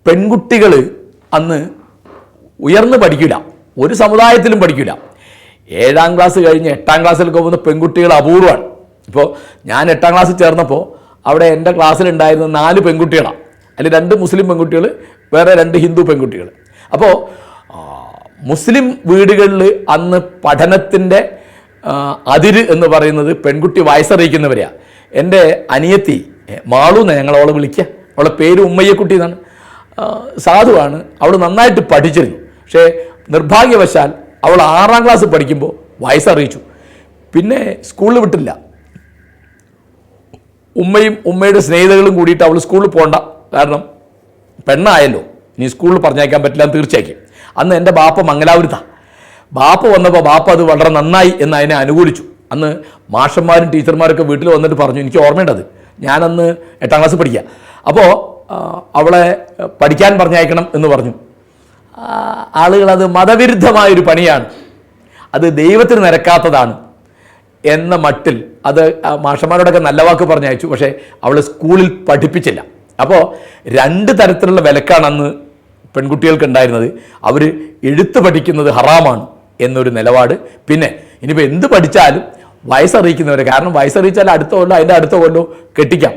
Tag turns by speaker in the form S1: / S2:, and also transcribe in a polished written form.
S1: പെൺകുട്ടികൾ അന്ന് ഉയർന്ന് പഠിക്കില്ല, ഒരു സമുദായത്തിലും പഠിക്കില്ല. 7ാം ക്ലാസ് കഴിഞ്ഞ് 8ാം ക്ലാസ്സിലൊക്കെ പോകുന്ന പെൺകുട്ടികൾ അപൂർവമാണ്. ഇപ്പോൾ ഞാൻ 8ാം ക്ലാസ്സിൽ ചേർന്നപ്പോൾ അവിടെ എൻ്റെ ക്ലാസ്സിലുണ്ടായിരുന്ന 4 പെൺകുട്ടികളാണ്. അതിൽ 2 മുസ്ലിം പെൺകുട്ടികൾ, വേറെ 2 ഹിന്ദു പെൺകുട്ടികൾ. അപ്പോൾ മുസ്ലിം വീടുകളിൽ അന്ന് പഠനത്തിൻ്റെ അതിര് എന്ന് പറയുന്നത് പെൺകുട്ടി വയസ്സറിയിക്കുന്നവരെയാണ്. എൻ്റെ അനിയത്തി മാളു എന്ന് ഞങ്ങളവളെ വിളിക്കുക, അവളുടെ പേര് ഉമ്മയ്യക്കുട്ടി എന്നാണ്. സാധുവാണ്, അവൾ നന്നായിട്ട് പഠിച്ചിരുന്നു. പക്ഷേ നിർഭാഗ്യവശാൽ അവൾ 6ാം ക്ലാസ് പഠിക്കുമ്പോൾ വയസ്സറിയിച്ചു. പിന്നെ സ്കൂളിൽ വിട്ടില്ല. ഉമ്മയും ഉമ്മയുടെ സ്നേഹിതകളും കൂടിയിട്ട് അവൾ സ്കൂളിൽ പോകണ്ട, കാരണം പെണ്ണായല്ലോ, ഇനി സ്കൂളിൽ പറഞ്ഞയക്കാൻ പറ്റില്ല എന്ന് തീർച്ചയായും. അന്ന് എൻ്റെ ബാപ്പ മംഗലാപുരത്താണ്. ബാപ്പ വന്നപ്പോൾ ബാപ്പ അത് വളരെ നന്നായി എന്ന് അതിനെ അനുകൂലിച്ചു. അന്ന് മാഷന്മാരും ടീച്ചർമാരൊക്കെ വീട്ടിൽ വന്നിട്ട് പറഞ്ഞു, എനിക്ക് ഓർമ്മയുണ്ടത്, ഞാനന്ന് 8ാം ക്ലാസ് പഠിക്കുക. അപ്പോൾ അവളെ പഠിക്കാൻ പറഞ്ഞയക്കണം എന്ന് പറഞ്ഞു. ആളുകളത് മതവിരുദ്ധമായൊരു പണിയാണ്, അത് ദൈവത്തിന് നിരക്കാത്തതാണ് എന്ന മട്ടിൽ അത് മാഷന്മാരോടൊക്കെ നല്ല വാക്ക് പറഞ്ഞയച്ചു. പക്ഷേ അവൾ സ്കൂളിൽ പഠിപ്പിച്ചില്ല. അപ്പോൾ 2 തരത്തിലുള്ള വിലക്കാണ് അന്ന് പെൺകുട്ടികൾക്ക് ഉണ്ടായിരുന്നത്. അവർ എഴുത്ത് പഠിക്കുന്നത് ഹറാമാണ് എന്നൊരു നിലപാട്. പിന്നെ ഇനിയിപ്പോൾ എന്ത് പഠിച്ചാലും വയസ്സറിയിക്കുന്നവരെ, കാരണം വയസ്സറിയിച്ചാൽ അടുത്ത കൊല്ലോ അതിൻ്റെ അടുത്ത കൊല്ലോ കെട്ടിക്കാം.